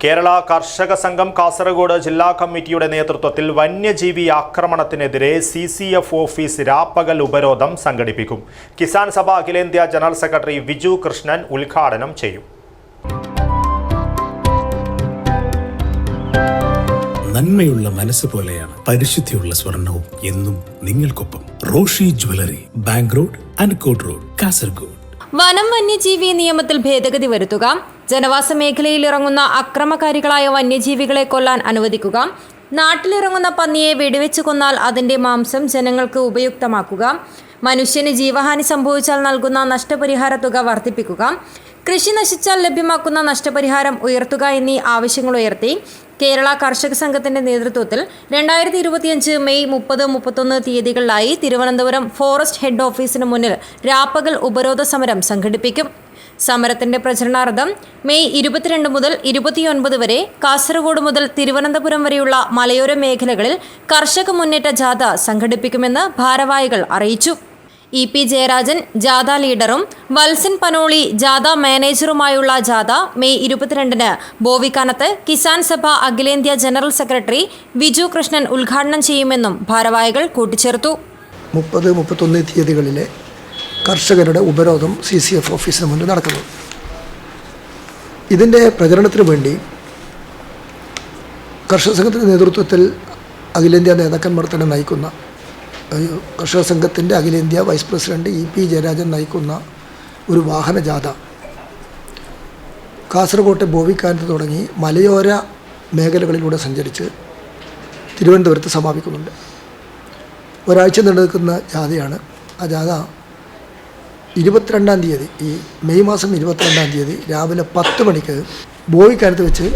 കേരള കർഷക സംഘം കാസർഗോഡ് ജില്ലാ കമ്മിറ്റിയുടെ നേതൃത്വത്തിൽ വന്യജീവി ആക്രമണത്തിനെതിരെ CCF ഓഫീസ് രാപ്പകൽ ഉപരോധം സംഘടിപ്പിക്കും. കിസാൻ സഭ അഖിലേന്ത്യാ ജനറൽ സെക്രട്ടറി വിജു കൃഷ്ണൻ ഉദ്ഘാടനം ചെയ്യും. നന്മയുള്ള മനസ്സ് പോലെയാണ് പരിശുദ്ധിയുള്ള സ്വർണവും എന്നും നിങ്ങൾക്കൊപ്പം. Roshy jewellery, bank road, അൻകോട്ട് road, Kasaragod. വനം വന്യജീവി നിയമത്തിൽ ഭേദഗതി വരുത്തുക, ജനവാസ മേഖലയിൽ ഇറങ്ങുന്ന അക്രമകാരികളായ വന്യജീവികളെ കൊല്ലാൻ അനുവദിക്കുക, നാട്ടിലിറങ്ങുന്ന പന്നിയെ വെടിവെച്ച് കൊന്നാൽ അതിന്റെ മാംസം ജനങ്ങൾക്ക് ഉപയുക്തമാക്കുക, മനുഷ്യന് ജീവഹാനി സംഭവിച്ചാൽ നൽകുന്ന നഷ്ടപരിഹാര തുക വർദ്ധിപ്പിക്കുക, കൃഷി നശിച്ചാൽ ലഭ്യമാക്കുന്ന നഷ്ടപരിഹാരം ഉയർത്തുക എന്നീ ആവശ്യങ്ങൾ ഉയർത്തി കേരള കർഷക സംഘത്തിന്റെ നേതൃത്വത്തിൽ 2025 മെയ് 30-31 തീയതികളിലായി തിരുവനന്തപുരം ഫോറസ്റ്റ് ഹെഡ് ഓഫീസിന് മുന്നിൽ രാപ്പകൽ ഉപരോധ സമരം സംഘടിപ്പിക്കും. സമരത്തിന്റെ പ്രചരണാർത്ഥം മെയ് 22 മുതൽ 29 വരെ കാസർഗോഡ് മുതൽ തിരുവനന്തപുരം വരെയുള്ള മലയോര മേഖലകളിൽ കർഷക മുന്നേറ്റ ജാഥ സംഘടിപ്പിക്കുമെന്ന് ഭാരവാഹികൾ അറിയിച്ചു. EP ജയരാജൻ ജാഥ ലീഡറും വത്സൻ പനോളി ജാഥ മാനേജറുമായുള്ള ജാഥ മെയ് 22-ന് ബോവിക്കാനത്ത് കിസാൻ സഭ അഖിലേന്ത്യാ ജനറൽ സെക്രട്ടറി വിജു കൃഷ്ണൻ ഉദ്ഘാടനം ചെയ്യുമെന്നും ഭാരവാഹികൾ കൂട്ടിച്ചേർത്തു. 30-31 തീയതികളിലെ കർഷകരുടെ ഉപരോധം CCF ഓഫീസിന് മുന്നിൽ നടക്കുന്നു. ഇതിൻ്റെ പ്രചരണത്തിന് വേണ്ടി കർഷക സംഘത്തിൻ്റെ നേതൃത്വത്തിൽ അഖിലേന്ത്യാ നേതാക്കന്മാർ തന്നെ നയിക്കുന്ന കർഷക സംഘത്തിൻ്റെ അഖിലേന്ത്യാ വൈസ് പ്രസിഡന്റ് EP ജയരാജൻ നയിക്കുന്ന ഒരു വാഹന ജാഥ കാസർഗോട്ടെ ബോവിക്കാനത്ത് തുടങ്ങി മലയോര മേഖലകളിലൂടെ സഞ്ചരിച്ച് തിരുവനന്തപുരത്ത് സമാപിക്കുന്നുണ്ട്. ഒരാഴ്ച നീണ്ടുനിൽക്കുന്ന ജാഥയാണ്. ആ ജാഥ 22-ാം തീയതി, ഈ മെയ് മാസം 22-ാം തീയതി രാവിലെ 10 മണിക്ക് ബോവിക്കാനത്ത് വെച്ച്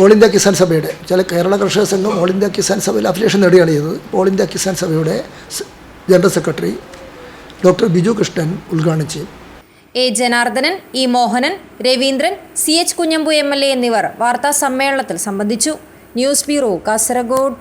ഓൾ ഇന്ത്യ കിസാൻ സഭയുടെ കേരള കർഷക സംഘം ഓൾ ഇന്ത്യ കിസാൻ സഭയിൽ അഫിലിയേഷൻ നേടുകയാണ് ചെയ്തത്. ഓൾ ഇന്ത്യ കിസാൻ സഭയുടെ general secretary doctor Biju Krishnan ഉദ്ഘാടനം ചെയ്യും. A Janardhanan, E Mohanan, Raveendran, CH Kunhambu MLA എന്നിവർ വാർത്താ സമ്മേളനത്തിൽ സംബന്ധിച്ചു. News bureau, Kasaragod.